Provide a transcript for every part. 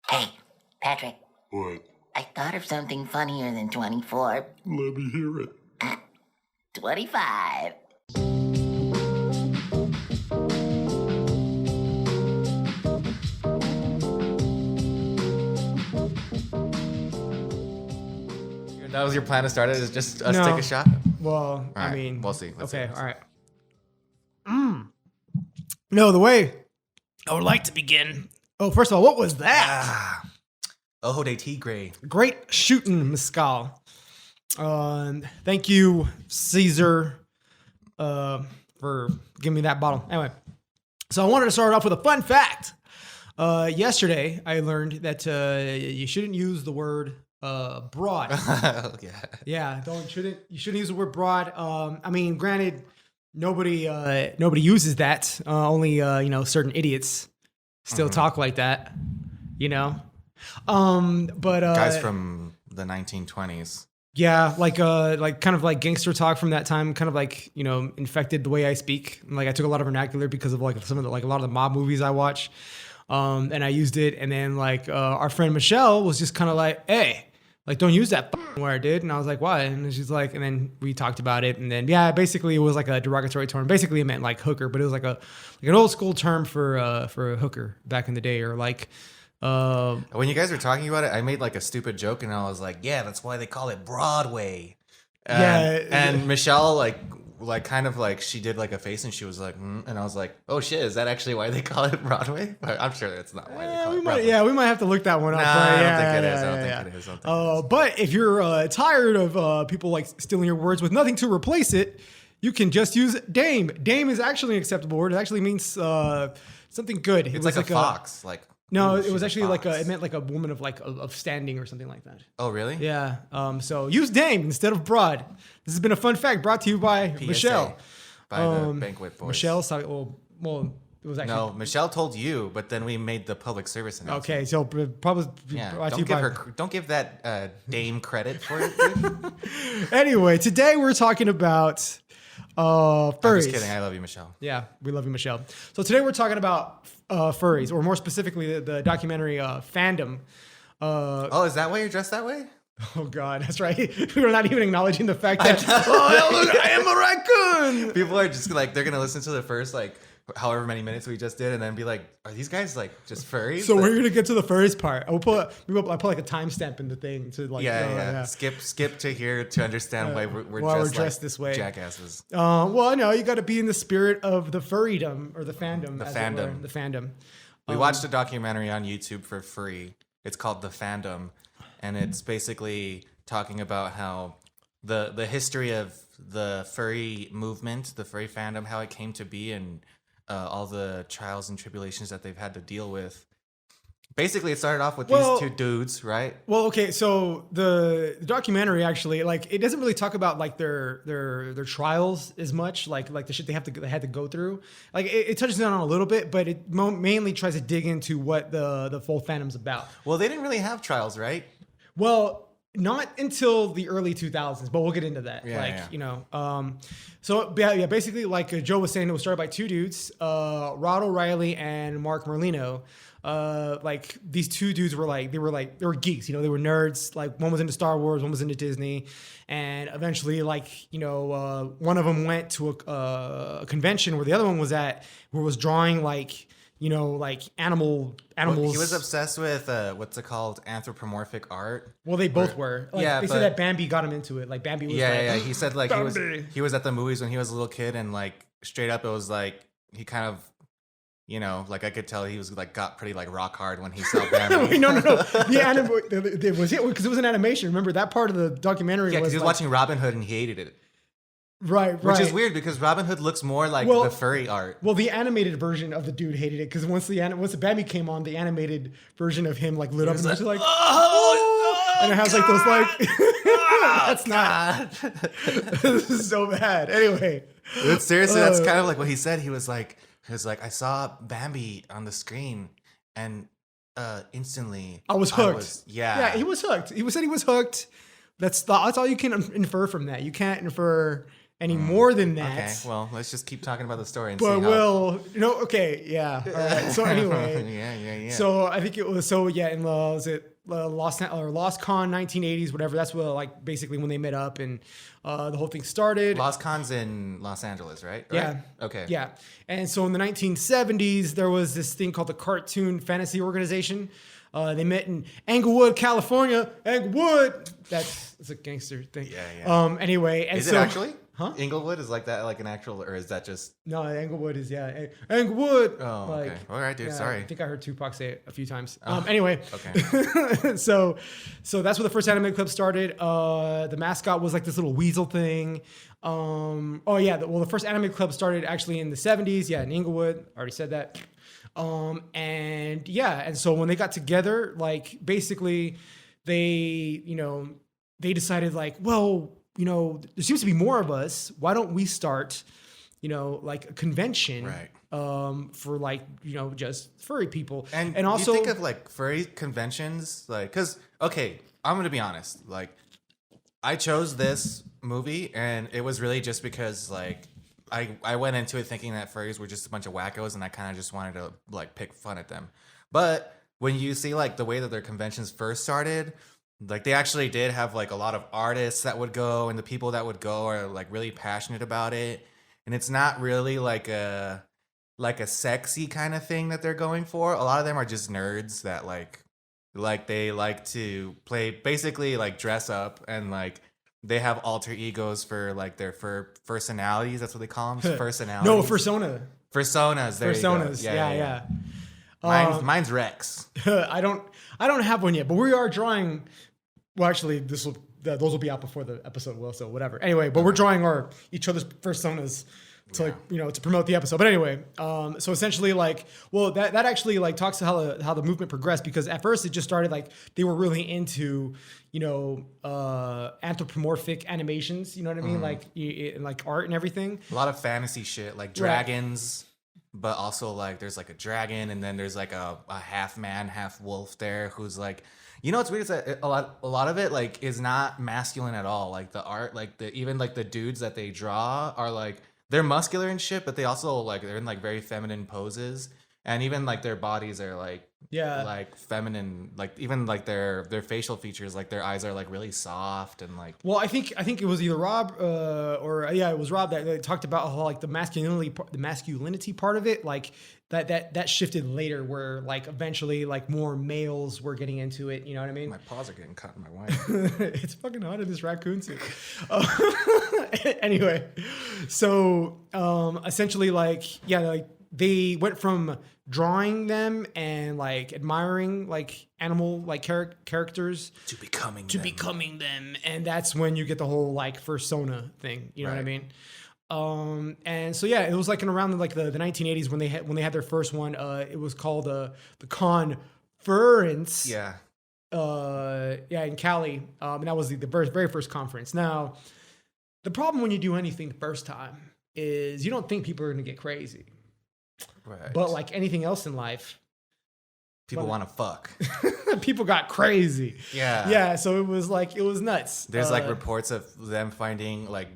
Hey, Patrick, What? I thought of something funnier than 24. Let me hear it. 25. That was your plan to start it? Is just us No. take a shot? Well, All right, I mean, we'll see. Let's see. okay, all right. No, the way I would like to begin. Oh, first of all, what was that? Ojo de Tigre. Great shooting, Mescal. Thank you, Caesar, for giving me that bottle. Anyway, so I wanted to start off with a fun fact. Yesterday, I learned that you shouldn't use the word broad. Yeah. Yeah, you shouldn't use the word broad. I mean, granted, nobody uses that. Only certain idiots still talk like that. But Guys from the 1920s. yeah, like kind of like gangster talk from that time, kind of like infected the way I speak. Like I took a lot of vernacular because of like some of the a lot of the mob movies I watch, and I used it. And then like our friend Michelle was just kind of like, hey. Like, don't use that word, dude. And I was like, why? And she's like, and then we talked about it. And then, yeah, basically it was like a derogatory term. Basically it meant like hooker, but it was like an old school term for a hooker back in the day, or like, When you guys were talking about it, I made like a stupid joke and I was like, yeah, that's why they call it Broadway. And Michelle like kind of like she did like a face and she was like, and I was like, oh shit, is that actually why they call it Broadway? But I'm sure that's not why they call it Broadway. we might have to look that one up. Nah, I don't think it is. I don't think it is. But if you're tired of people like stealing your words with nothing to replace it, you can just use dame. Dame is actually an acceptable word. It actually means something good. It's like a fox. No, ooh, it was she's a actually like fox. it meant like a woman of standing or something like that. Oh, really? Yeah. So use dame instead of broad. This has been a fun fact brought to you by PSA, Michelle. by the Banquet Boys. Michelle. Well, it was actually No, Michelle told you, but then we made the public service announcement. okay. So probably Yeah, brought to you by. don't give that dame credit for it. Dude. Anyway, today we're talking about furries. I'm just kidding. I love you, Michelle. Yeah, we love you, Michelle. So today we're talking about furries, or more specifically, the documentary Fandom. Oh, is that why you're dressed that way? Oh God, that's right. We're not even acknowledging the fact that I am a raccoon. People are just like they're gonna listen to the first like however many minutes we just did, and then be like, "Are these guys like just furries?" So we're gonna get to the furries part. I put like a timestamp in the thing to like. Yeah. Skip to here to understand why we're dressed like this way. jackasses. Well, no, you got to be in the spirit of the furrydom or the fandom. The as fandom. it were. The fandom. We watched a documentary on YouTube for free. It's called The Fandom, and it's basically talking about how the history of the furry movement, the furry fandom, how it came to be, and all the trials and tribulations that they've had to deal with. Basically, it started off with these two dudes, right? Well, okay, so the documentary actually, like, it doesn't really talk about like their trials as much, like the shit they had to go through. Like, it touches on a little bit, but it mainly tries to dig into what the full fandom's about. Well, they didn't really have trials, right? Well, not until the early 2000s, but we'll get into that. So basically, like Joe was saying, it was started by two dudes, Rod O'Reilly and Mark Merlino. Like these two dudes were they were geeks, they were nerds. Like one was into Star Wars, one was into Disney, and eventually one of them went to a convention where the other one was at, where was drawing like animals. Well, he was obsessed with what's it called, anthropomorphic art. Well, they both were. They said that Bambi got him into it. Like Bambi was. Yeah. He said like Bambi. he was at the movies when he was a little kid, and like straight up, it was like he kind of. Like I could tell he was like got pretty like rock hard when he saw Bambi. No. It was it because it was an animation. Remember that part of the documentary? Yeah, because he was watching Robin Hood and he hated it. Right. Which is weird because Robin Hood looks more like the furry art. Well, the animated version of the dude hated it because once the Bambi came on, the animated version of him like lit up and was like, oh, and it has like those like, that's not. This is so bad. Anyway, seriously, that's kind of like what he said. He was like, I saw Bambi on the screen, and instantly I was hooked. Yeah, he was hooked. He said he was hooked. That's all you can infer from that. You can't infer any more than that. Okay, well, let's just keep talking about the story and But see how... okay, yeah. All right. So anyway, yeah. So I think it was in was it Lost Con 1980s, whatever. That's what like basically when they met up and the whole thing started. Lost Con's in Los Angeles, right? Yeah. Okay. Yeah. And so in the 1970s, there was this thing called the Cartoon Fantasy Organization. They met in Englewood, California. Englewood. That's a gangster thing. Yeah. Anyway, and Is so, it actually? Huh? Inglewood is like that, like an actual, or is that just... No, Englewood is Englewood. Oh, okay. All right, dude. Yeah, Sorry. I think I heard Tupac say it a few times. Anyway, Okay. so that's where the first anime club started. The mascot was like this little weasel thing. The first anime club started actually in the 70s. Yeah, in Inglewood. Already said that. And so when they got together, like basically they decided like, well, there seems to be more of us. Why don't we start, like a convention, Right. For like, just furry people. And also you think of like furry conventions, like, cause okay, I'm gonna be honest, like I chose this movie and it was really just because like I went into it thinking that furries were just a bunch of wackos and I kind of just wanted to like pick fun at them. But when you see like the way that their conventions first started, like they actually did have like a lot of artists that would go and the people that would go are like really passionate about it. And it's not really like a sexy kind of thing that they're going for. A lot of them are just nerds that like they like to play, basically like dress up and like they have alter egos for like their personalities. That's what they call them. Personalities. No, persona. Personas. There Personas. You go. Yeah. Mine's Rex. I don't have one yet, but we are drawing. Well, actually, those will be out before the episode will, so whatever. Anyway, but we're drawing each other's personas to to promote the episode. But anyway, so essentially, like, well, that actually like talks to how the movement progressed, because at first it just started like they were really into anthropomorphic animations. You know what I mean? Like art and everything. A lot of fantasy shit, like dragons. Right. But also like there's like a dragon and then there's like a half man, half wolf there who's like, what's weird is that a lot of it like is not masculine at all. Like the art, like even like the dudes that they draw are like, they're muscular and shit, but they also like they're in like very feminine poses. And even like their bodies are like like feminine, like even like their facial features, like their eyes are like really soft and like. Well, I think it was either Rob it was Rob that talked about how like the masculinity part of it, like that shifted later, where like eventually like more males were getting into it. You know what I mean? My paws are getting cut in my wife. It's fucking hot in this raccoon suit. Anyway, so essentially like they went from drawing them and like admiring like animal like characters to becoming them, and that's when you get the whole like fursona thing. You know what I mean? And so it was like in around like the 1980s when they had their first one. It was called the Conference. Yeah. In Cali. And that was the very first conference. Now, the problem when you do anything the first time is you don't think people are going to get crazy. Right. But like anything else in life, people want to fuck. People got crazy. Yeah. Yeah. So it was nuts. There's like reports of them finding like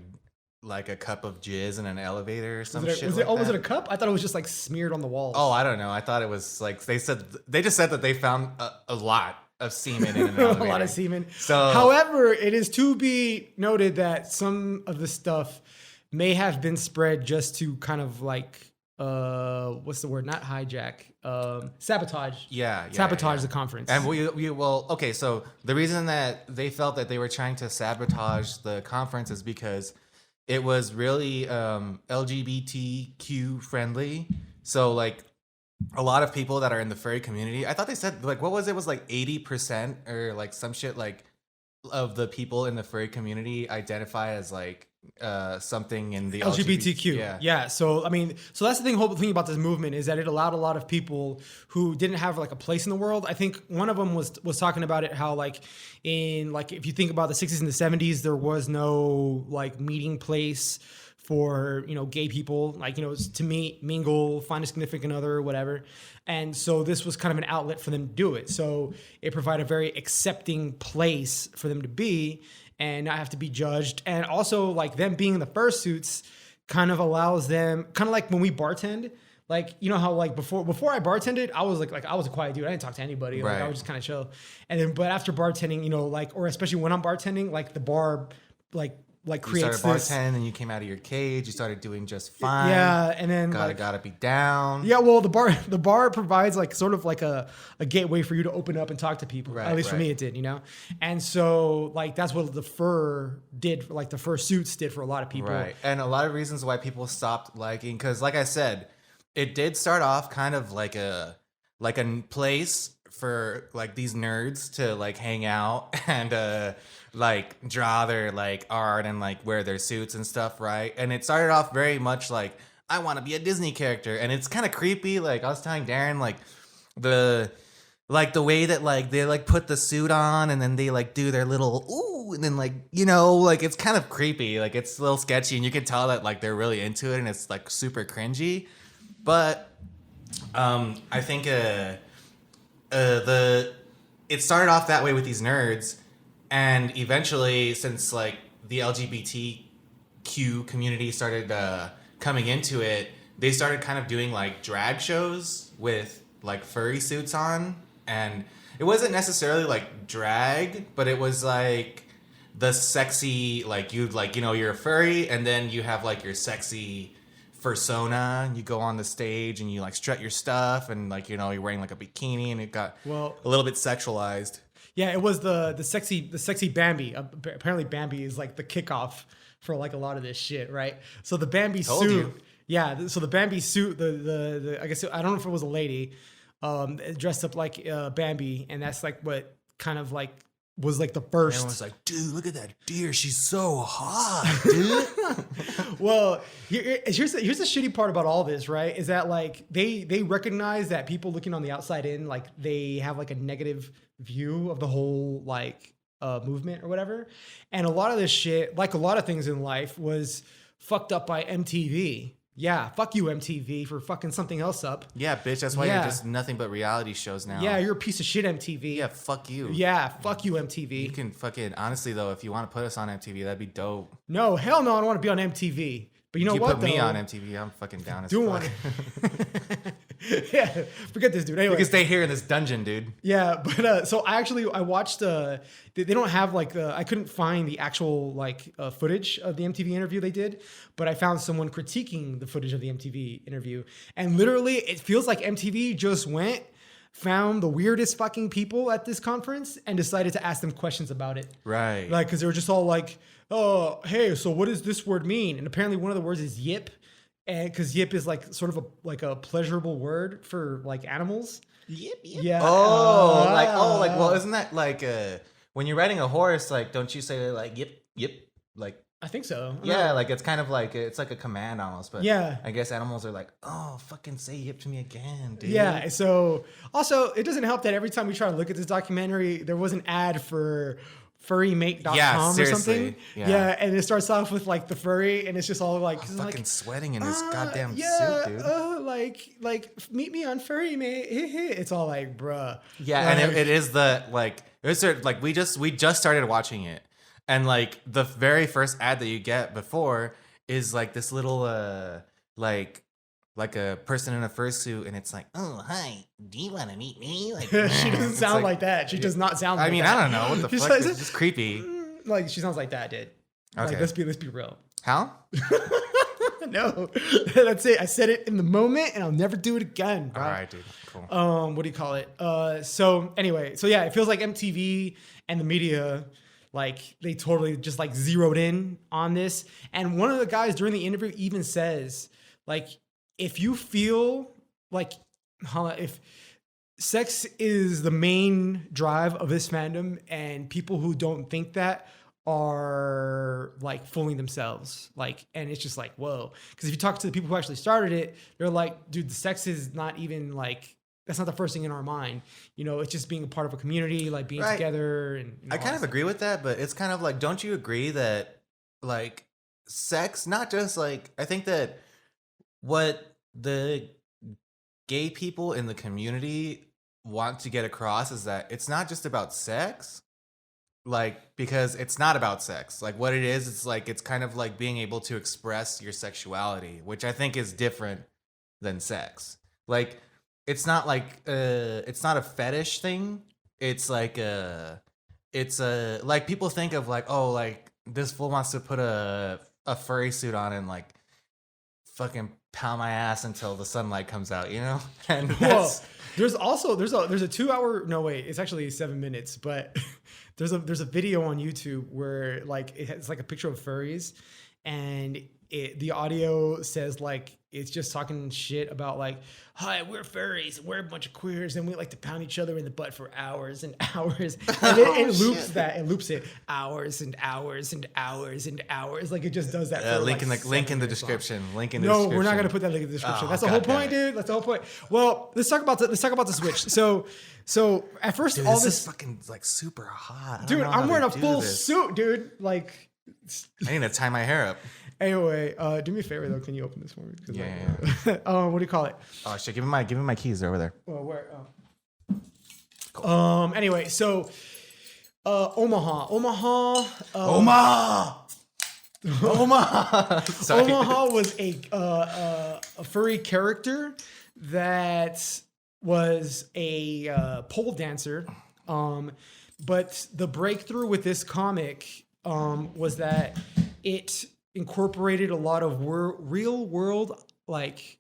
a cup of jizz in an elevator or some shit. Was it a cup? I thought it was just like smeared on the walls. Oh, I don't know. I thought it was like they just said that they found a lot of semen in an elevator. A lot of semen. So, however, it is to be noted that some of the stuff may have been spread just to kind of like what's the word? Not hijack. Sabotage. Sabotage the conference. And okay. So the reason that they felt that they were trying to sabotage the conference is because it was really LGBTQ friendly. So like a lot of people that are in the furry community, I thought they said like, what was it? Was like 80% or like some shit like of the people in the furry community identify as like something in the LGBTQ. Yeah. So I mean, so that's the whole thing about this movement is that it allowed a lot of people who didn't have like a place in the world. I think one of them was talking about it, how like in like if you think about the 60s and the 70s, there was no like meeting place for gay people, like to meet, mingle, find a significant other, whatever. And so this was kind of an outlet for them to do it. So it provided a very accepting place for them to be. and not have to be judged. And also like them being in the fursuits kind of allows them, kind of like when we bartend, like, you know how like before I bartended, I was like I was a quiet dude. I didn't talk to anybody. Like I was just kind of chill. And then, but after bartending, you know, like, or especially when I'm bartending, like the bar, like creates you started bartending and you came out of your cage. You started doing just fine. Yeah, and then gotta be down. Yeah, well, the bar provides like sort of like a gateway for you to open up and talk to people. At least for me, it did, you know. And so like that's what the fur did, like the fur suits did for a lot of people. Right, and a lot of reasons why people stopped liking, because like I said, it did start off kind of like a place for like these nerds to like hang out and like draw their like art and like wear their suits and stuff, right? And it started off very much like, I want to be a Disney character, and it's kind of creepy. Like I was telling Darren, like the way that like they like put the suit on and then they like do their little ooh, and then like, you know, like it's kind of creepy. Like it's a little sketchy, and you can tell that like they're really into it, and it's like super cringy. But I think it started off that way with these nerds, and eventually, since like the LGBTQ community started coming into it, they started kind of doing like drag shows with like furry suits on, and it wasn't necessarily like drag, but it was like the sexy, like you'd like, you know, you're a furry, and then you have like your sexy persona, and you go on the stage and you like strut your stuff, and like, you know, you're wearing like a bikini, and it got a little bit sexualized. Yeah, it was the sexy Bambi. Apparently Bambi is like the kickoff for like a lot of this shit, right? So the Bambi suit, yeah. So the Bambi suit, the I guess I don't know if it was a lady, dressed up like Bambi, and that's like what kind of like was like the first. Everyone's like, dude, look at that deer. She's so hot, dude. Well, here's the shitty part about all this, right? Is that like they recognize that people looking on the outside in, like they have like a negative view of the whole like movement or whatever. And a lot of this shit, like a lot of things in life, was fucked up by MTV. Yeah, fuck you, MTV, for fucking something else up. Yeah, bitch, that's why you're just nothing but reality shows now. Yeah, you're a piece of shit, MTV. Yeah, fuck you. Yeah, fuck you, MTV. You can fucking, honestly though, if you want to put us on MTV, that'd be dope. No, hell no, I don't want to be on MTV. But you know what, though? You put me on MTV, I'm fucking down as fuck. Yeah, forget this, dude. Anyway, you can stay here in this dungeon, dude. Yeah, but so I watched. They don't have like I couldn't find the actual like footage of the MTV interview they did, but I found someone critiquing the footage of the MTV interview, and literally it feels like MTV just found the weirdest fucking people at this conference and decided to ask them questions about it. Right. Like, because they were just all like, oh, hey, so what does this word mean? And apparently one of the words is yip. And because yip is like sort of a pleasurable word for like animals. Yip. Yeah. Well, isn't that like when you're riding a horse, like, don't you say like yip? Like, I think so. Yeah, like it's kind of like it's like a command almost, but yeah, I guess animals are like, oh, fucking say yip to me again, dude. Yeah. So also, it doesn't help that every time we try to look at this documentary, there was an ad for furrymate.com or something. Yeah, and it starts off with like the furry, and it's just all like fucking like, sweating in this goddamn suit, dude. Like meet me on Furry Mate. It's all like, bruh. Yeah, like, and it is the like we just started watching it, and like the very first ad that you get before is like this little like a person in a fursuit, and it's like, oh, hi, do you want to meet me? Like, she doesn't sound like that. She does not sound like that. I mean, I don't know. What the fuck? Like, it's just creepy. Like, she sounds like that, dude. Okay. Like, let's be real. How? No. That's it. I said it in the moment, and I'll never do it again, bro. All right, dude. Cool. What do you call it? So anyway, so yeah, it feels like MTV and the media, like, they totally just, like, zeroed in on this. And one of the guys during the interview even says, like, if you feel like if sex is the main drive of this fandom and people who don't think that are like fooling themselves, like, and it's just like, whoa. Because if you talk to the people who actually started it, they're like, dude, the sex is not even like, that's not the first thing in our mind. You know, it's just being a part of a community, like being together. And I kind of agree with that, but it's kind of like, don't you agree that like sex, not just like, I think that what the gay people in the community want to get across is that it's not just about sex, like because it's not about sex. Like what it is, it's like it's kind of like being able to express your sexuality, which I think is different than sex. Like it's not like it's not a fetish thing. It's like it's a like people think of like, oh, like this fool wants to put a furry suit on and like fucking pound my ass until the sunlight comes out, you know? And Well, there's also there's a 2 hour, no wait, it's actually 7 minutes, but there's a video on YouTube where like it's like a picture of furries, and the audio says like it's just talking shit about like, hi, we're furries, we're a bunch of queers, and we like to pound each other in the butt for hours and hours, and it loops that, it loops it hours and hours and hours and hours, like it just does that. For link like in the 7 minutes description. long. Link in the No, description. we're not gonna put that link in the description. Oh, That's the whole God damn point, it. dude. That's the whole point. Well, let's talk about the Switch. So at first, Dude, all this this, is fucking like super hot. I don't dude, know how I'm wearing they a do full this. suit, dude. Like, I need to tie my hair up. anyway, do me a favor though. Can you open this for me? 'Cause, Yeah, what do you call it? Oh shit! Give me my keys. They're over there. Well, where? Anyway, so Omaha. Omaha. Sorry. Omaha was a furry character that was a pole dancer. But the breakthrough with this comic was that it incorporated a lot of real world like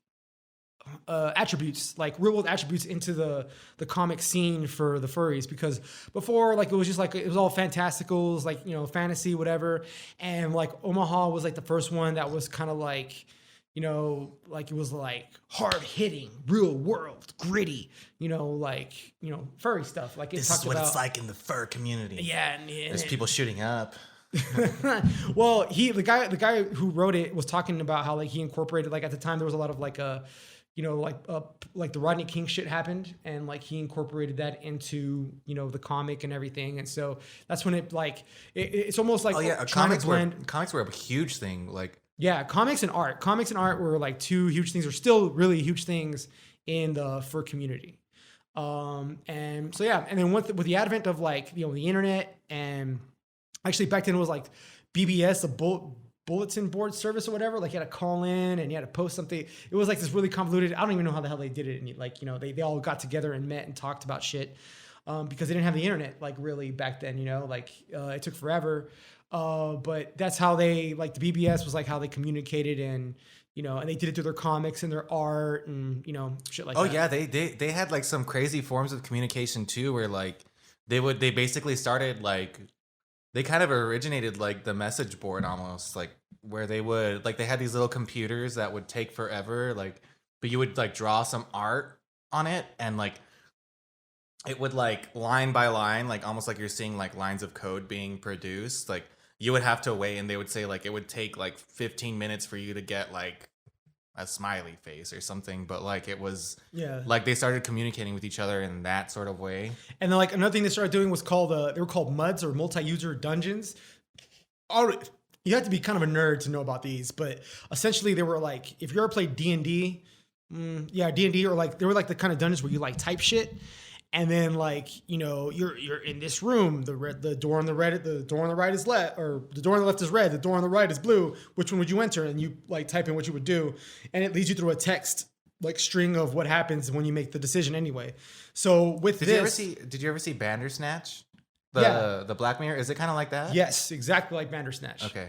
attributes, like real world attributes into the comic scene for the furries, because before, like, it was just like, it was all fantasticals, like, you know, fantasy, whatever. And like Omaha was like the first one that was kind of like, you know, like it was like hard hitting, real world, gritty, you know, like, you know, furry stuff. Like it This talked is what about, it's like in the fur community. yeah, There's people shooting up. well, the guy who wrote it was talking about how like he incorporated, like at the time there was a lot of like you know, like the Rodney King shit happened, and like he incorporated that into, you know, the comic and everything, and so that's when it like it's almost like Comics were a huge thing. Like comics and art were like two huge things, or still really huge things in the fur community. And so and then with the advent of like, you know, the internet, and actually back then it was like BBS, a bulletin board service or whatever. Like you had to call in and you had to post something. It was like this really convoluted. I don't even know how the hell they did it. And like, you know, they all got together and met and talked about shit because they didn't have the internet like really back then. You know, like it took forever. But that's how they, like, the BBS was like how they communicated, and you know, and they did it through their comics and their art and, you know, shit like that. Oh yeah, they had like some crazy forms of communication too, where like they basically started like, they kind of originated like the message board almost, like where they would like, they had these little computers that would take forever, like, but you would like draw some art on it, and like it would like line by line, like almost like you're seeing like lines of code being produced. Like you would have to wait, and they would say like it would take like 15 minutes for you to get like a smiley face or something, but like it was like they started communicating with each other in that sort of way. And then like another thing they started doing was called they were called MUDs, or multi-user dungeons. You have to be kind of a nerd to know about these, but essentially they were like, if you ever played D&D, D&D, or like they were like the kind of dungeons where you like type shit. And then, like, you know, you're in this room. The door on the right is left, or the door on the left is red. The door on the right is blue. Which one would you enter? And you like type in what you would do, and it leads you through a text like string of what happens when you make the decision. Anyway, so with did you ever see Bandersnatch? The Black Mirror, is it kind of like that? Yes, exactly like Bandersnatch. Okay.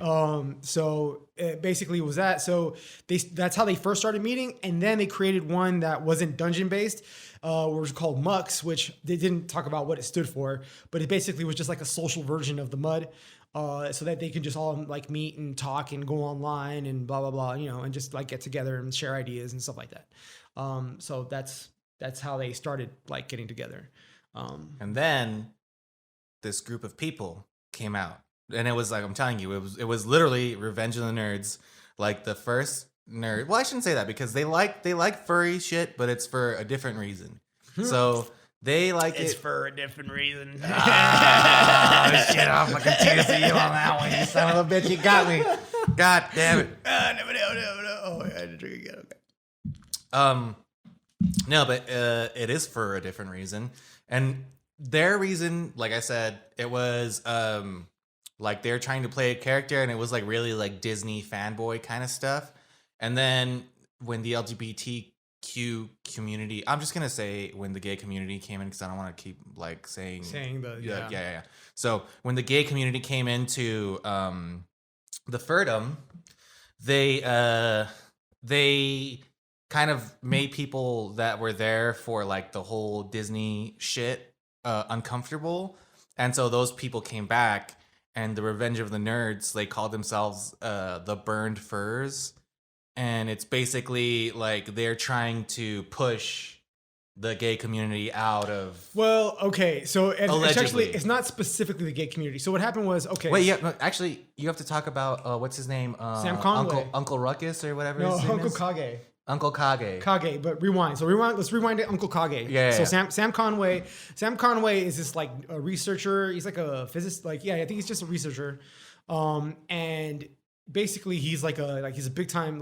So it basically was that. So that's how they first started meeting, and then they created one that wasn't dungeon based, which was called MUX, which they didn't talk about what it stood for, but it basically was just like a social version of the MUD, so that they can just all like meet and talk and go online and blah blah blah, you know, and just like get together and share ideas and stuff like that. So that's how they started like getting together. And then this group of people came out, and it was like, I'm telling you, it was literally Revenge of the Nerds. Like the first nerd, well, I shouldn't say that, because they like furry shit, but it's for a different reason. So they like it's for a different reason. Oh shit, I'll fucking tease you on that one, you son of a bitch, you got me. God damn it. No. Oh, I had to drink again. Okay. No, but it is for a different reason. And their reason, like I said, it was like they're trying to play a character, and it was like really like Disney fanboy kind of stuff. And then when the LGBTQ community, I'm just gonna say when the gay community came in, because I don't want to keep like saying the yeah. So when the gay community came into the Furdom, they kind of made people that were there for like the whole Disney shit uncomfortable, and so those people came back. And the Revenge of the Nerds, they called themselves the Burned Furs, and it's basically like they're trying to push the gay community out of. Well, okay, so it's actually Allegedly. it's not specifically the gay community. So what happened was Wait, yeah, no, actually, you have to talk about what's his name, Sam Conway. Uncle Ruckus or whatever. No, his name Uncle is? Kage. Uncle Kage. Kage, but rewind. So rewind. Let's rewind to Uncle Kage. Yeah. So Sam Conway. Sam Conway is this like a researcher. He's like a physicist. Like I think he's just a researcher. And basically he's he's a big time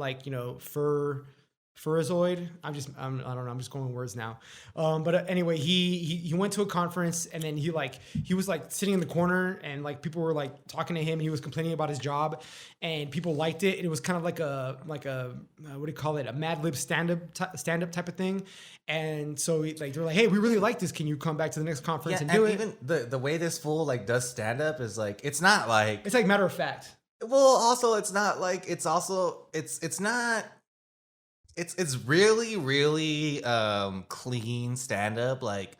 Furizoid. I don't know. I'm just going with words now. But anyway, he went to a conference, and then he was like sitting in the corner, and like people were like talking to him, and he was complaining about his job, and people liked it. And it was kind of like a what do you call it? A Mad Lib stand up type of thing. And so they're like, hey, we really like this. Can you come back to the next conference and do it? Even the way this fool like does stand up is like it's not like It's like matter of fact. Well, also it's not like it's not. It's really, really clean stand up. Like,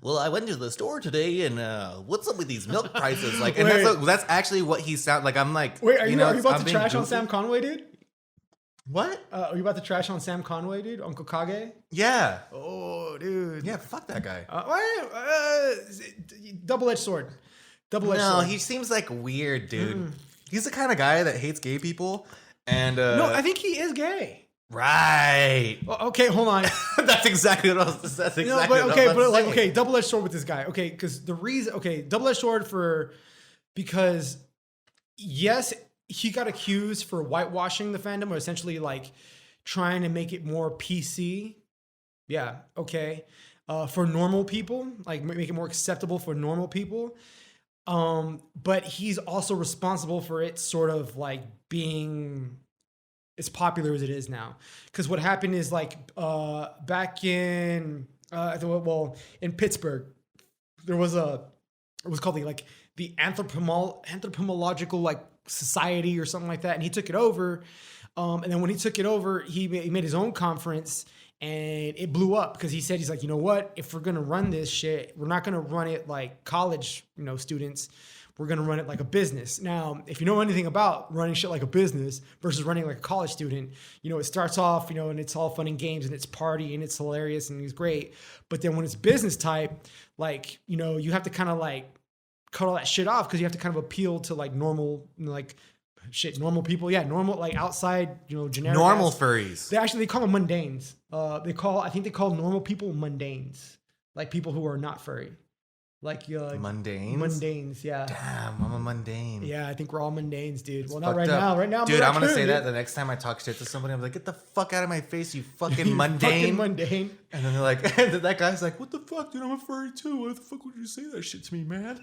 well, I went to the store today, and what's up with these milk prices? Like, and that's actually what he sounds like. I'm like, wait, are you about I'm to being trash on goofy. Sam Conway, dude? What? Are you about to trash on Sam Conway, dude? Uncle Kage? Yeah. Oh, dude. Yeah. Fuck that guy. Double-edged sword. Double-edged No, sword. he seems like weird, dude. He's the kind of guy that hates gay people, and No, I think he is gay. right. Oh, okay, hold on. That's exactly what I was. That's exactly. No, what but I was okay, about but to like, say. okay, double-edged sword with this guy. Okay, because double-edged sword because yes, he got accused for whitewashing the fandom, or essentially like trying to make it more PC. Yeah, okay. For normal people, like make it more acceptable for normal people. But he's also responsible for it sort of like being as popular as it is now. Because what happened is like back in in Pittsburgh, it was called the anthropological like society or something like that, and he took it over. And then when he took it over, he made his own conference, and it blew up because he's like, you know what? If we're gonna run this shit, we're not gonna run it like college, students. We're gonna run it like a business. Now, if you know anything about running shit like a business versus running like a college student, it starts off, and it's all fun and games, and it's party, and it's hilarious, and it's great. But then when it's business type, like, you have to kind of like cut all that shit off because you have to kind of appeal to like normal, normal people. Yeah, normal, like outside, generic. Normal ass. furries. They call them mundanes. I think they call normal people mundanes, like people who are not furry. Like Mundanes? Mundanes, yeah. Damn, I'm a mundane. Yeah, I think we're all mundanes, dude. It's well, not fucked right up. now. Right now, dude, I'm gonna raccoon, say dude. that the next time I talk shit to somebody, I'm like, get the fuck out of my face, you fucking You mundane. fucking mundane. And then they're like, that guy's like, what the fuck, dude? I'm a furry too. Why the fuck would you say that shit to me, man?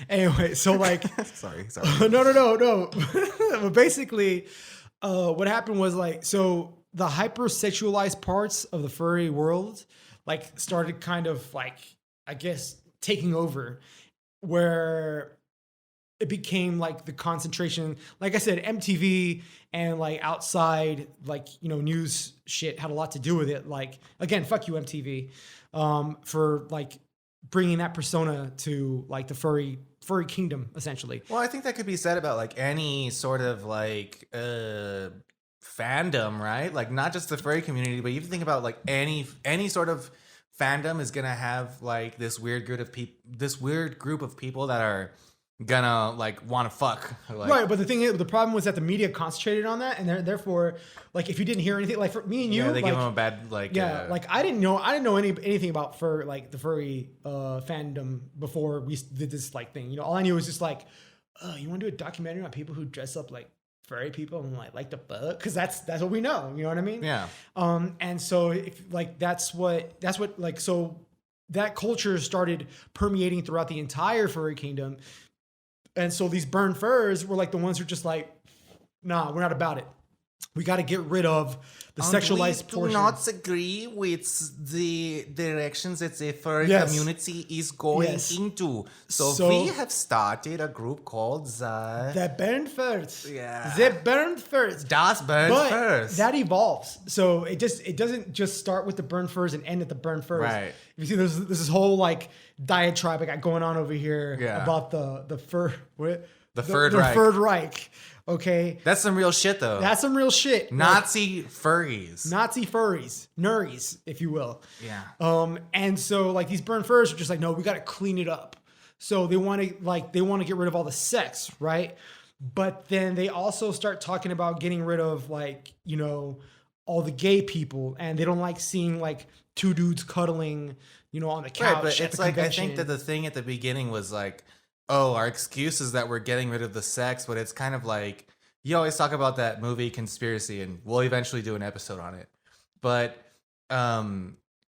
Anyway, so like, sorry. no. But basically, what happened was like, so the hypersexualized parts of the furry world, like, started kind of like, I guess, taking over, where it became like the concentration. Like I said, MTV and like outside, like, news shit had a lot to do with it. Like, again, fuck you, MTV, for like bringing that persona to like the furry kingdom, essentially. Well, I think that could be said about like any sort of like fandom, right? Like not just the furry community, but you think about like any sort of fandom is gonna have like this weird group of people that are gonna like want to fuck. Like, Right, but the thing is, the problem was that the media concentrated on that, and therefore, like, if you didn't hear anything, like for me and you, yeah, they like, give them a bad like. like I didn't know anything about the furry fandom before we did this like thing. All I knew was just like, you want to do a documentary on people who dress up like furry people and like the fuck, because that's what we know. You know what I mean? Yeah. And so if like that's what like so that culture started permeating throughout the entire furry kingdom. And so these burned furs were like the ones who are just like, nah, we're not about it. We got to get rid of the sexualized portion. We do not agree with the directions that the furry community is going into. So we have started a group called the Burned Furs. Yeah. The Burned Furs. Das Burned Furs. That evolves. So it doesn't just start with the burned furs and end at the burned furs. Right. You see, there's this whole like diatribe I got going on over here about the fur. The Third Reich. Third Reich. Okay. That's some real shit, though. That's some real shit. Nazi furries. Nazi furries. Nurries, if you will. Yeah. And so like these burned furs are just like, no, we got to clean it up. So they want to get rid of all the sex, right? But then they also start talking about getting rid of like, you know, all the gay people, and they don't like seeing like two dudes cuddling, you know, on the couch. Right, but at it's the like convention. I think that the thing at the beginning was like, oh, our excuse is that we're getting rid of the sex, but it's kind of like, you always talk about that movie Conspiracy, and we'll eventually do an episode on it. But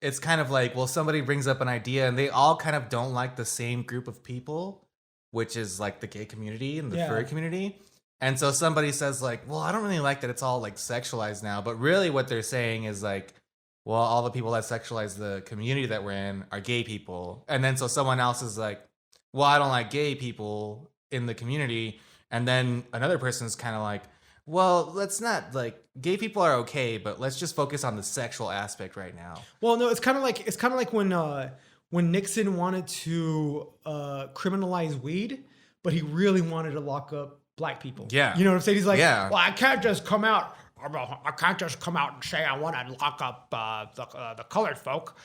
it's kind of like, well, somebody brings up an idea and they all kind of don't like the same group of people, which is like the gay community and the furry community. And so somebody says like, well, I don't really like that it's all like sexualized now. But really what they're saying is like, well, all the people that sexualize the community that we're in are gay people. And then so someone else is like, well, I don't like gay people in the community. And then another person's kind of like, well, let's not, like, gay people are okay, but let's just focus on the sexual aspect right now. Well, no, it's kind of like when Nixon wanted to criminalize weed, but he really wanted to lock up black people. Yeah. You know what I'm saying? He's like, Yeah. well, I can't just come out and say I want to lock up the colored folk.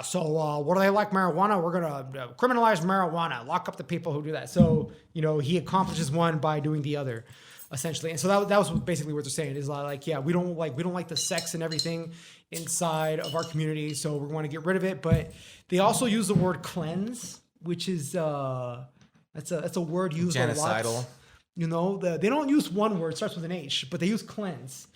So what do they like marijuana? We're going to criminalize marijuana, lock up the people who do that. So, you know, he accomplishes one by doing the other, essentially. And so that was basically what they're saying is like, yeah, we don't like the sex and everything inside of our community. So we want to get rid of it. But they also use the word cleanse, which is, that's a word used a lot. Genocidal. You know, they don't use one word, it starts with an H, but they use cleanse.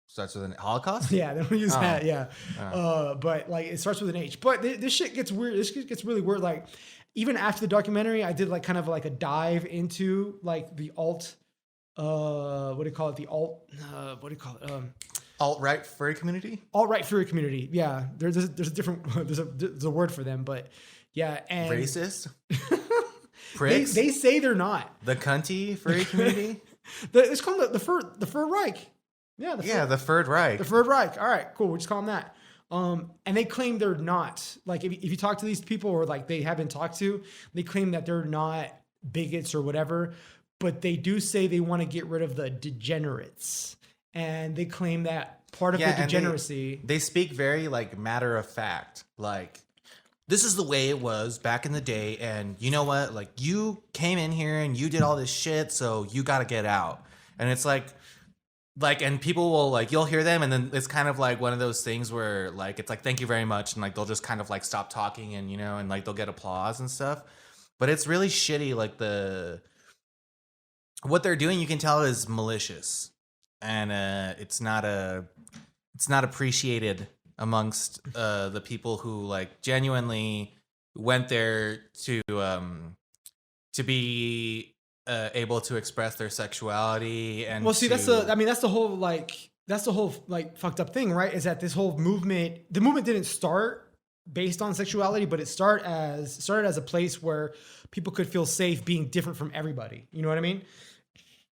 Starts with an Holocaust? Yeah, they don't use that. Yeah. But like it starts with an H. But this shit gets weird. This shit gets really weird. Like even after the documentary, I did like kind of like a dive into like the alt, what do you call it? The alt, what do you call it? Alt-right furry community? Alt-right furry community. Yeah. There's a different, there's a word for them, but yeah. And racist? Pricks? They say they're not. The cunty furry community? It's called the Fur Reich. Yeah, the Third Reich. The Third Reich. All right, cool. We'll just call them that. And they claim they're not. Like, if you talk to these people or, like, they have been talked to, they claim that they're not bigots or whatever. But they do say they want to get rid of the degenerates. And they claim that part of the degeneracy... They speak very, like, matter of fact. Like, this is the way it was back in the day. And you know what? Like, you came in here and you did all this shit, so you got to get out. And it's like, and people will, like, you'll hear them, and then it's kind of like one of those things where, like, it's like, thank you very much, and, like, they'll just kind of, like, stop talking, and, you know, and, like, they'll get applause and stuff. But it's really shitty, like, what they're doing, you can tell, is malicious. And it's not appreciated amongst the people who, like, genuinely went there to be... able to express their sexuality and that's the whole fucked up thing, right? Is that this whole movement, the movement didn't start based on sexuality, but it started as a place where people could feel safe being different from everybody. You know what I mean?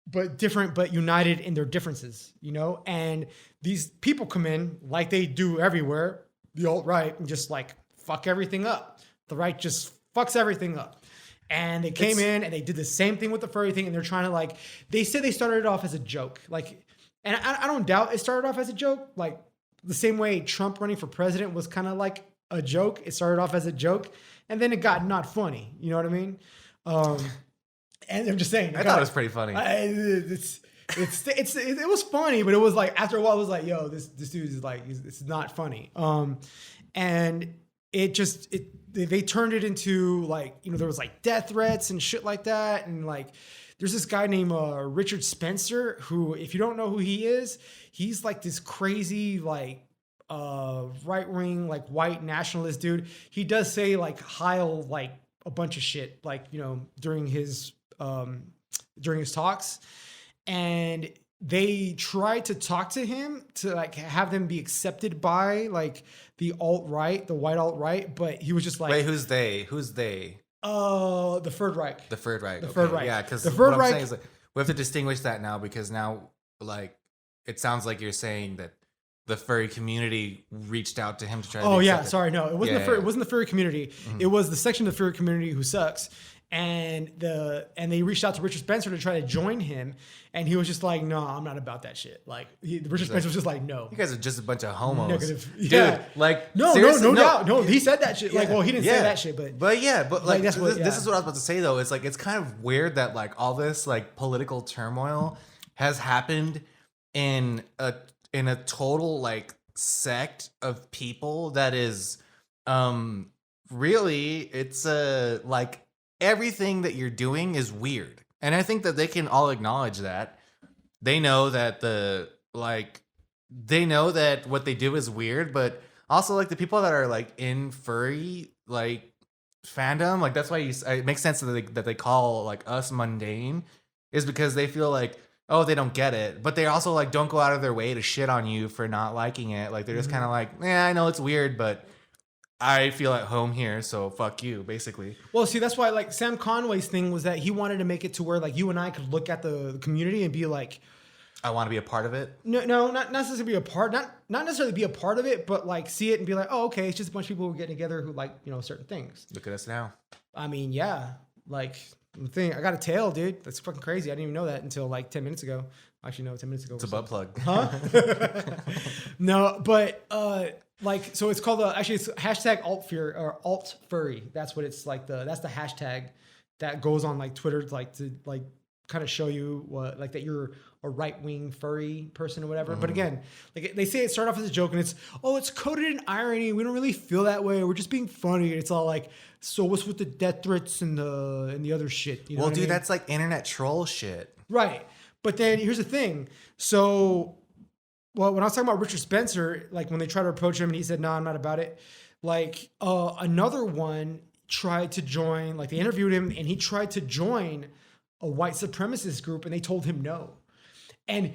But different, but united in their differences, you know? And these people come in like they do everywhere, the alt-right, and just like fuck everything up. The right just fucks everything up. And they came in and they did the same thing with the furry thing. And they're trying to, like, they said they started it off as a joke. Like, and I don't doubt it started off as a joke. Like, the same way Trump running for president was kind of like a joke. It started off as a joke. And then it got not funny. You know what I mean? And I'm just saying. I thought it was pretty funny. It was funny, but it was like, after a while, it was like, yo, this dude is like, it's not funny. And they turned it into, like, you know, there was like death threats and shit like that. And like, there's this guy named Richard Spencer, who, if you don't know who he is, he's like this crazy, like, right wing, like white nationalist dude. He does say like Heil like a bunch of shit, like, you know, during his talks, and they tried to talk to him to like have them be accepted by like the alt-right, the white alt-right, but he was just like, wait, who's they? Who's they? The Third Reich. The Third Reich. The Third Reich. Yeah, because the what Third I'm Reich. saying is like, we have to distinguish that now, because now like it sounds like you're saying that the furry community reached out to him to try to Oh be yeah, accepted. sorry, no, it wasn't Yeah, it wasn't the furry community. It was the section of the furry community who sucks. And they reached out to Richard Spencer to try to join him, and he was just like, "No, I'm not about that shit." Like Richard Spencer was just like, "No, You guys are just a bunch of homos. negative." Dude, Yeah. like no seriously, doubt, no. He said that shit. Like, well, he didn't say Yeah. that shit, but yeah, but like that's what- this yeah. is what I was about to say though. It's like it's kind of weird that like all this like political turmoil has happened in a total like sect of people that is really it's like everything that you're doing is weird. And I think that they can all acknowledge that. They know that they know that what they do is weird, but also like the people that are like in furry like fandom, like that's why it makes sense that they call like us mundane, is because they feel like, oh, they don't get it, but they also like don't go out of their way to shit on you for not liking it. Like they're just kind of like, yeah, I know it's weird, but I feel at home here, so fuck you, basically. well, see, that's why like Sam Conway's thing was that he wanted to make it to where like you and I could look at the community and be like, I want to be a part of it. no, not necessarily be a part, not necessarily be a part of it, but like see it and be like, oh, okay, it's just a bunch of people who are getting together who like, you know, certain things. Look at us now. I mean, yeah, like the thing, I got a tail, dude. That's fucking crazy. I didn't even know that until like 10 minutes ago. Actually, no, 10 minutes ago. It's a butt plug. Huh? No, but like, so it's called actually it's hashtag alt-fear or alt-furry. That's what it's like. That's the hashtag that goes on like Twitter, like to like kind of show you what like that you're a right-wing furry person or whatever. But again, like they say it started off as a joke, and it's coded in irony. We don't really feel that way. We're just being funny. And it's all like, so what's with the death threats and the other shit? You know Well, what I dude, mean? that's like internet troll shit. Right. But then here's the thing. So, well, when I was talking about Richard Spencer, like when they tried to approach him and he said, no, I'm not about it. Like another one tried to join, like they interviewed him and he tried to join a white supremacist group and they told him no. And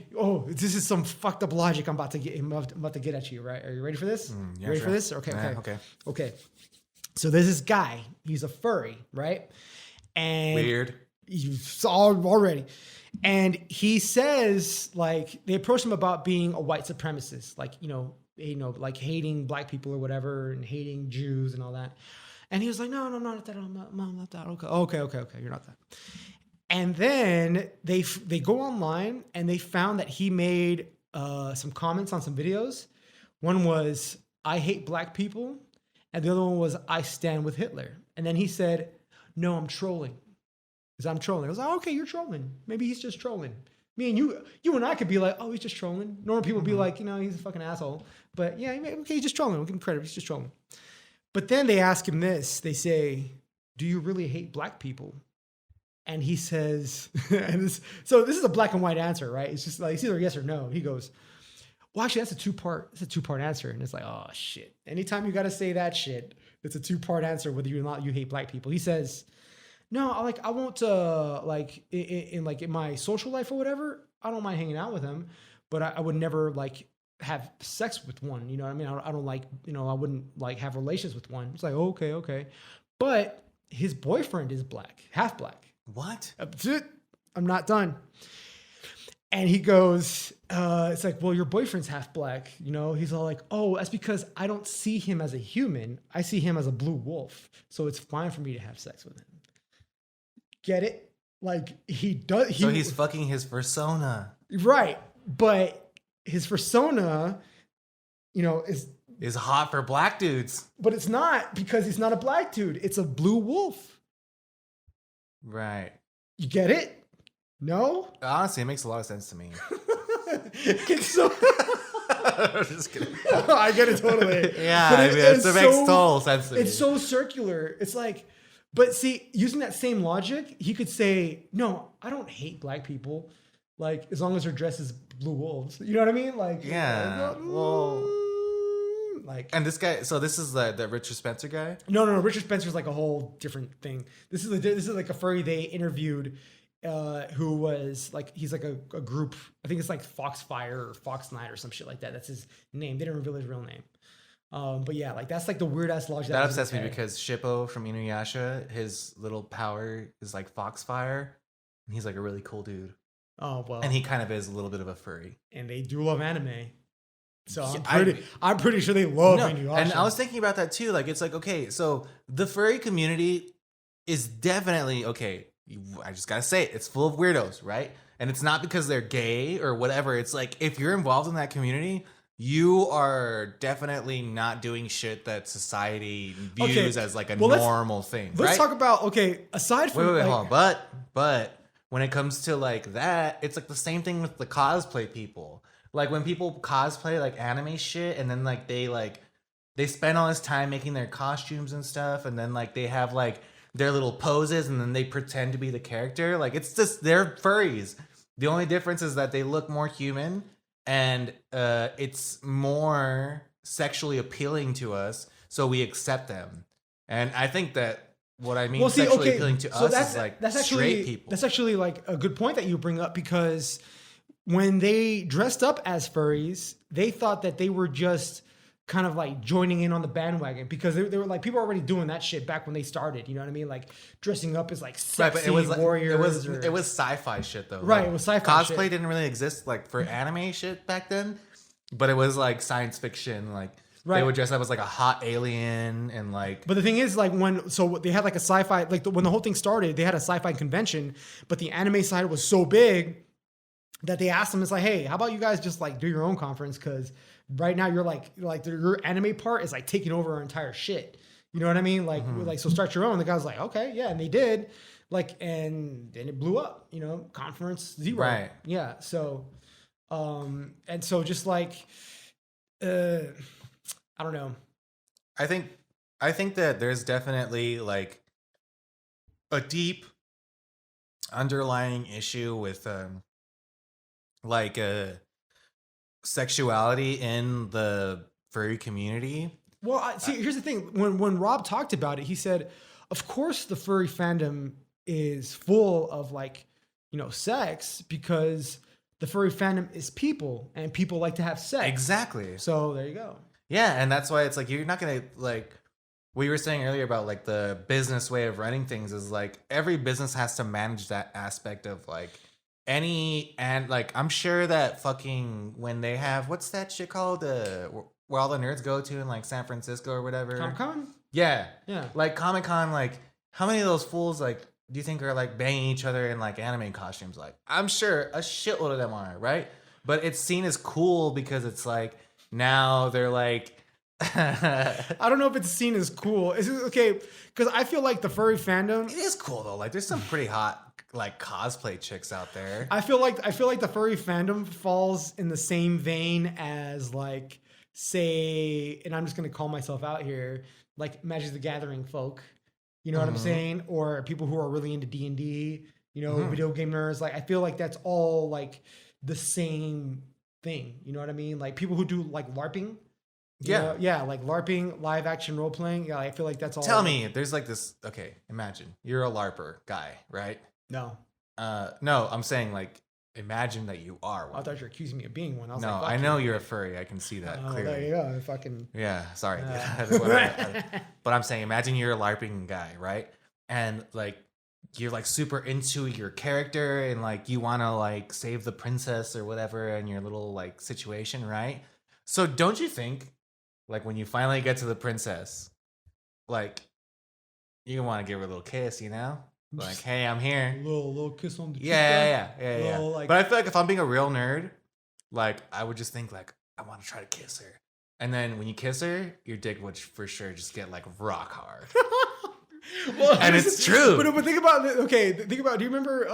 this is some fucked up logic I'm about to get at you, right? Are you ready for this? Yeah, you ready sure. for this? Okay, Yeah, okay. okay. Okay. So there's this guy, he's a furry, right? And Weird. you saw already. And he says, like, they approached him about being a white supremacist, like, like hating black people or whatever, and hating Jews and all that. And he was like, no, I'm not that. I'm not that. Okay, you're not that. And then they go online and they found that he made some comments on some videos. One was, I hate black people. And the other one was, I stand with Hitler. And then he said, no, I'm trolling. Because I'm trolling. I was like, okay, you're trolling. Maybe he's just trolling. Me and you and I could be like, oh, he's just trolling. Normal people would be like, he's a fucking asshole. But yeah, okay, he's just trolling. We'll give him credit. He's just trolling. But then they ask him this. They say, do you really hate black people? And he says, so this is a black and white answer, right? It's just like, it's either yes or no. He goes, well, actually, that's a two-part answer. And it's like, oh, shit. Anytime you got to say that shit, it's a two-part answer, whether you or not you hate black people. He says, no, I won't, in my social life or whatever, I don't mind hanging out with them, but I would never, like, have sex with one. You know what I mean? I don't like, I wouldn't, like, have relations with one. It's like, okay. But his boyfriend is black, half black. What? I'm not done. And he goes, it's like, well, your boyfriend's half black. He's all like, oh, that's because I don't see him as a human. I see him as a blue wolf. So it's fine for me to have sex with him. Get it? Like he does. So he's fucking his persona. Right. But his persona, is hot for black dudes. But it's not, because he's not a black dude. It's a blue wolf. Right. You get it? No? Honestly, it makes a lot of sense to me. It's so... I'm just kidding. I get it totally. Yeah, But it makes total sense to me. It's so circular. It's like, but see, using that same logic, he could say, no, I don't hate black people. Like, as long as they're dressed as blue wolves. You know what I mean? Like, Yeah. Well, Like, And this guy, so this is the Richard Spencer guy. no. Richard Spencer's like a whole different thing. This is like a furry they interviewed, who was like he's like a group. I think it's like Foxfire or Fox Night or some shit like that. That's his name. They didn't reveal his real name. But yeah, like that's like the weird ass lodge. That upsets me because Shippo from Inuyasha, his little power is like Foxfire, and he's like a really cool dude. Oh well, And he kind of is a little bit of a furry. and they do love anime. So Yeah, I'm pretty sure they love No, Inuyasha. and I was thinking about that too. Like, it's like, okay, so the furry community is definitely, okay, I just gotta say it, it's full of weirdos, right? And it's not because they're gay or whatever. It's like, if you're involved in that community, you are definitely not doing shit that society views as like a normal thing. Let's right? talk about, okay, aside from Wait, like, hold on. But when it comes to like that, it's like the same thing with the cosplay people. Like when people cosplay like anime shit, and then like they spend all this time making their costumes and stuff, and then like they have like their little poses, and then they pretend to be the character. Like, it's just, they're furries. The only difference is that they look more human, and it's more sexually appealing to us, so we accept them. And I think that what I mean sexually appealing to us is like that's straight people. That's actually like a good point that you bring up, because when they dressed up as furries, they thought that they were just kind of like joining in on the bandwagon, because they were like, people were already doing that shit back when they started. You know what I mean? Like dressing up as like sexy warriors. It was sci-fi shit though. Right, Like, it was sci-fi cosplay shit. didn't really exist like for anime shit back then, but it was like science fiction. Like they would dress up as like a hot alien and like. But the thing is, like so they had like a sci-fi, like when the whole thing started, they had a sci-fi convention, but the anime side was so big that they asked them, it's like, hey, how about you guys just like do your own conference? Because right now you're like your anime part is like taking over our entire shit. You know what I mean? Like, like, so start your own. The guy was like, okay, yeah, and they did. Like, and then it blew up. You know, conference 0. Right. Yeah. So, and so just like, I don't know. I think that there's definitely like a deep underlying issue with like sexuality in the furry community. Well, see, here's the thing. When Rob talked about it, he said, of course the furry fandom is full of like, you know, sex, because the furry fandom is people, and people like to have sex. Exactly. So there you go. Yeah, and that's why it's like, you're not gonna, like what you were saying earlier about like the business way of running things is like every business has to manage that aspect of like and like I'm sure that fucking when they have, what's that shit called, where all the nerds go to in like San Francisco or whatever, Comic-Con? yeah Yeah. like Comic-Con, like how many of those fools like do you think are like banging each other in like anime costumes? Like I'm sure a shitload of them are, right? But it's seen as cool because it's like now they're like I don't know if it's seen as cool. Is it okay? Because I feel like the furry fandom. it is cool though. Like there's some pretty hot like cosplay chicks out there. I feel like the furry fandom falls in the same vein as like, say, and I'm just gonna call myself out here, like Magic the Gathering folk. You know what I'm saying? Or people who are really into D&D, you know, video game nerds. Like I feel like that's all like the same thing. You know what I mean? Like people who do like LARPing. Yeah, like LARPing, live action role playing. Yeah, I feel like that's all. Tell me, there's like this. Okay, imagine you're a LARPer guy, right? No. No, I'm saying like, imagine that you are one. I thought you were accusing me of being one. I was No, like, fuck I know you. you're a furry. I can see that Oh, clearly. there you go. Fucking. Yeah, sorry. Whatever. But I'm saying, imagine you're a LARPing guy, right? And like, you're like super into your character, and like you want to like save the princess or whatever in your little like situation, right? So don't you think, like when you finally get to the princess, like you want to give her a little kiss, you know? Like, hey, I'm here. Little kiss on the cheek. Yeah. Little, like- But I feel like if I'm being a real nerd, like I would just think like I want to try to kiss her, and then when you kiss her, your dick would for sure just get like rock hard. Well, And it's true. But think about it. Okay, think about. Do you remember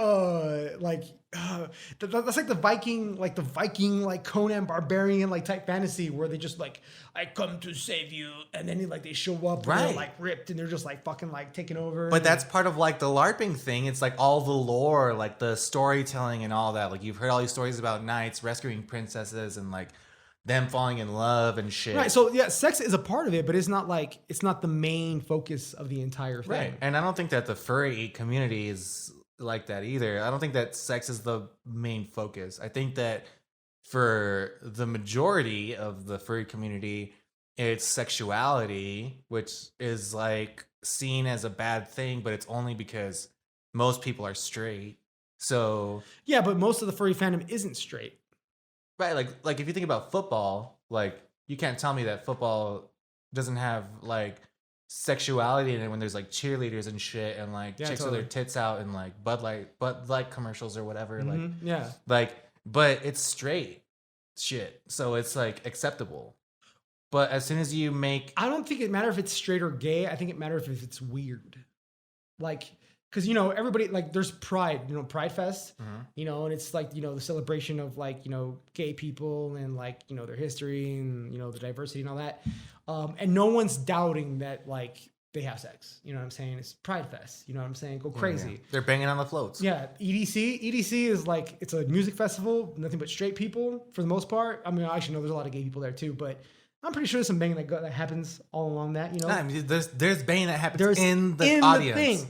that's like the Viking like Conan Barbarian like type fantasy where they just like, I come to save you, and then they show up and they're Right. like ripped and they're just like fucking like taking over. But that's part of like the LARPing thing. It's like all the lore, like the storytelling and all that. Like you've heard all these stories about knights rescuing princesses, and like them falling in love and shit. Right. So yeah, sex is a part of it, but it's not the main focus of the entire thing. Right. And I don't think that the furry community is like that either. I don't think that sex is the main focus. I think that for the majority of the furry community, it's sexuality, which is like seen as a bad thing, but it's only because most people are straight. So yeah, but most of the furry fandom isn't straight. right, like if you think about football, like you can't tell me that football doesn't have like sexuality in it when there's like cheerleaders and shit and like chicks with their tits out and like Bud Light commercials or whatever. Like but it's straight shit, so it's like acceptable. But as soon as you make, I don't think it matters if it's straight or gay. I think it matters if it's weird. Like, because, everybody, like, there's Pride, Pride Fest, and it's like, the celebration of like, gay people and like, their history and, the diversity and all that. And no one's doubting that like they have sex. You know what I'm saying? It's Pride Fest. You know what I'm saying? Go crazy. Yeah. They're banging on the floats. Yeah. EDC is like, it's a music festival, nothing but straight people for the most part. I mean, I actually know there's a lot of gay people there too, but I'm pretty sure there's some banging that happens all along that, Nah, I mean, there's banging that happens in the audience. The thing.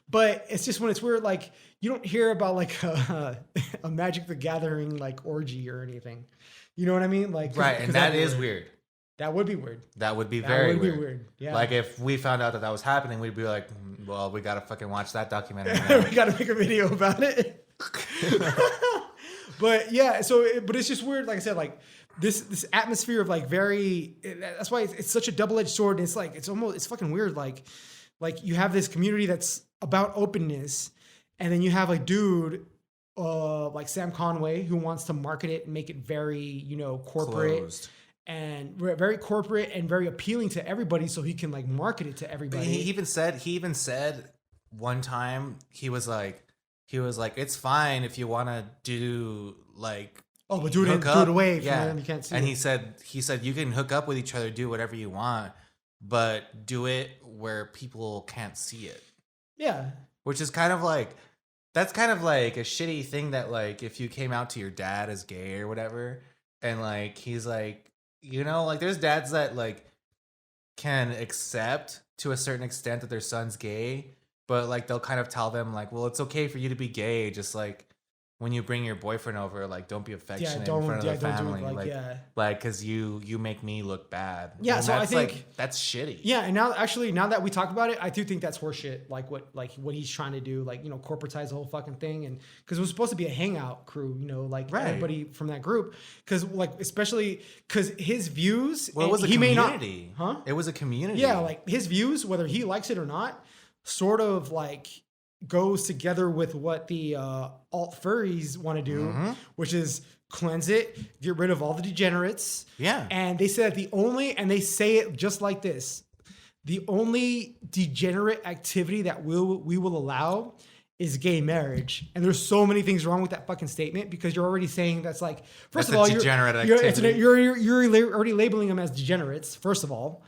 But it's just when it's weird, like you don't hear about like a Magic the Gathering like orgy or anything. You know what I mean? Like right, and that is weird. That would be weird. That would be very weird. Yeah. Like if we found out that was happening, we'd be like, well, we gotta fucking watch that documentary. We gotta make a video about it. But yeah, but it's just weird. Like I said, like this atmosphere of like that's why it's such a double-edged sword. And it's like it's fucking weird. Like you have this community that's about openness, and then you have a dude like Sam Conway who wants to market it and make it very corporate. Closed. And very corporate and very appealing to everybody, so he can like market it to everybody. He even said one time he was like it's fine if you want to do like but do it away from them. You can't see. And he said you can hook up with each other, do whatever you want, but do it where people can't see it. Yeah, which is kind of like that's kind of like a shitty thing that like if you came out to your dad as gay or whatever, and like he's like. Like there's dads that like can accept to a certain extent that their son's gay, but like they'll kind of tell them like, well, it's okay for you to be gay, just like when you bring your boyfriend over, like don't be affectionate in front of the family, like because you make me look bad. Yeah, and so I think like, that's shitty. Yeah, and now that we talk about it, I do think that's horseshit. Like what he's trying to do, like corporatize the whole fucking thing, and because it was supposed to be a hangout crew, like everybody from that group, because like especially because his views, well, it was a community, It was a community. Yeah, like his views, whether he likes it or not, sort of like goes together with what the alt furries want to do, which is cleanse it, get rid of all the degenerates. Yeah. And they said they say it just like this. The only degenerate activity that we will allow is gay marriage. And there's so many things wrong with that fucking statement, because you're already saying that's like, first of all, you're already labeling them as degenerates, first of all.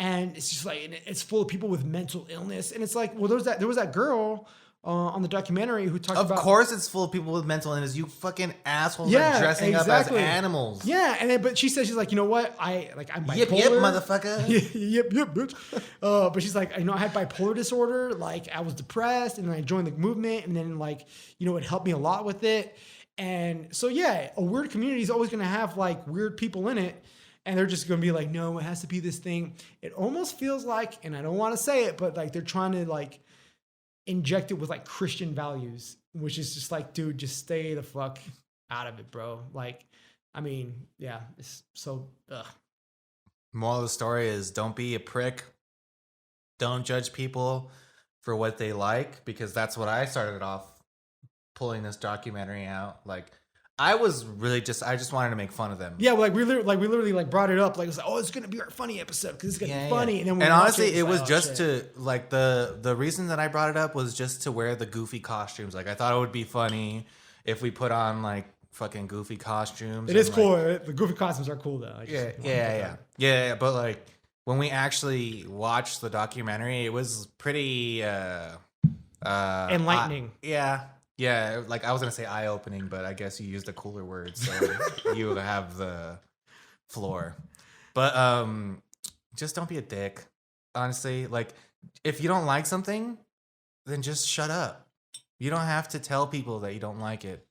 And it's just like, it's full of people with mental illness. And it's like, well, there was that girl on the documentary who talked about... Of course it's full of people with mental illness. You fucking assholes are dressing up as animals. Yeah, but she says, she's like, you know what? I'm bipolar. Yip, motherfucker. Yip, bitch. But she's like, I had bipolar disorder. Like, I was depressed, and then I joined the movement, and then like, it helped me a lot with it. And so, yeah, a weird community is always going to have like weird people in it. And they're just going to be like, no, it has to be this thing. It almost feels like, and I don't want to say it, but like they're trying to like inject it with like Christian values, which is just like, dude, just stay the fuck out of it, bro. Like, I mean, yeah, it's so, ugh. Moral of the story is don't be a prick. Don't judge people for what they like, because that's what I started off pulling this documentary out. Like, I just wanted to make fun of them. Yeah, we literally brought it up. Like, it was like, oh, it's gonna be our funny episode because it's gonna be funny. Yeah. And honestly, it was just to like the reason that I brought it up was just to wear the goofy costumes. Like, I thought it would be funny if we put on like fucking goofy costumes. It is cool. The goofy costumes are cool though. Yeah. But like when we actually watched the documentary, it was pretty enlightening. Yeah, like I was gonna say eye-opening, but I guess you used a cooler word, so you have the floor. But just don't be a dick. Honestly, like if you don't like something, then just shut up. You don't have to tell people that you don't like it.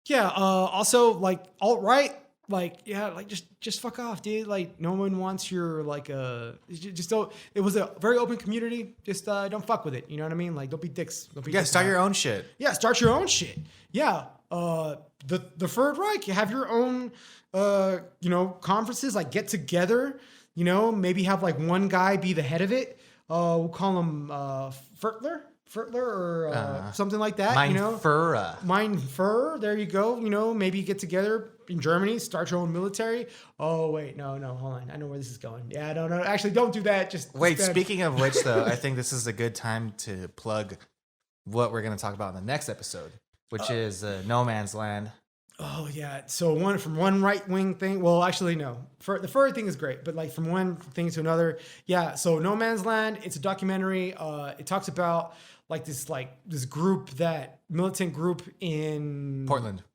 Yeah. Also, like alt-right, like yeah, like just fuck off, dude. Like no one wants your like just don't. It was a very open community. Just don't fuck with it. You know what I mean? Like don't be dicks. Don't be Yeah, dicks start about your it. own shit. Yeah, start your own shit. Yeah. The Third Reich, you have your own conferences, like get together, maybe have like one guy be the head of it. We'll call him Furtler or something like that. Mein Fur. There you go. Maybe get together in Germany, start your own military. Oh wait, no, hold on. I know where this is going. Yeah, no. Actually, don't do that. Just wait. Speaking of which, though, I think this is a good time to plug what we're going to talk about in the next episode, which is No Man's Land. Oh yeah. So one right wing thing. Well, actually no. The furry thing is great, but like from one thing to another. Yeah. So No Man's Land. It's a documentary. It talks about this group, that militant group in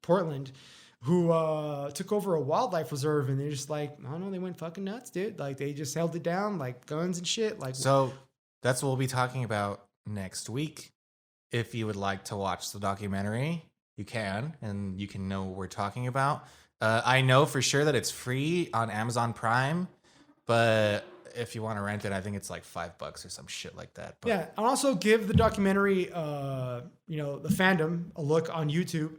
Portland, who took over a wildlife reserve, and they're just like, I don't know, they went fucking nuts, dude. Like they just held it down, like guns and shit. Like so, that's what we'll be talking about next week. If you would like to watch the documentary, you can, and you can know what we're talking about. I know for sure that it's free on Amazon Prime, but if you want to rent it, I think it's like $5 or some shit like that. But yeah, I'll also give the documentary, the Fandom, a look on YouTube.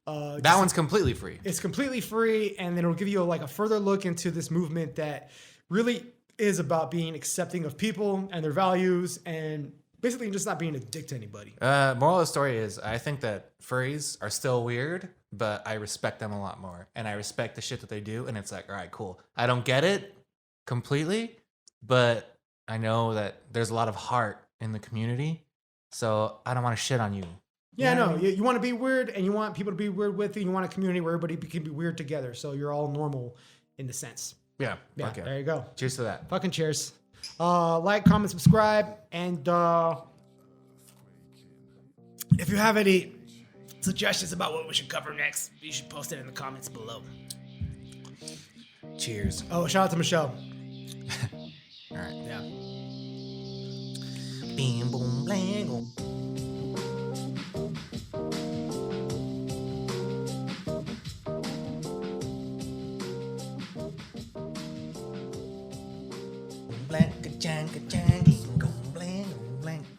That one's completely free. It's completely free, and then it'll give you a further look into this movement that really is about being accepting of people and their values, and basically just not being a dick to anybody. Moral of the story is, I think that furries are still weird, but I respect them a lot more. And I respect the shit that they do. And it's like, all right, cool. I don't get it completely, but I know that there's a lot of heart in the community. So I don't want to shit on you. Yeah, no. You want to be weird, and you want people to be weird with you. You want a community where everybody can be weird together. So you're all normal in the sense. Yeah. Okay. There you go. Cheers to that. Fucking cheers. Like, comment, subscribe, and if you have any suggestions about what we should cover next, you should post it in the comments below. Cheers. Oh, shout out to Michelle. All right. Yeah. Bing, boom, blang.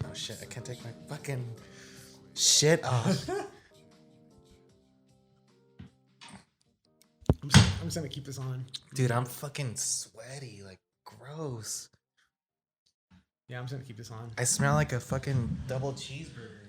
Oh shit, I can't take my fucking shit off. I'm just gonna keep this on. Dude, I'm fucking sweaty, like gross. Yeah, I'm just gonna keep this on. I smell like a fucking double cheeseburger.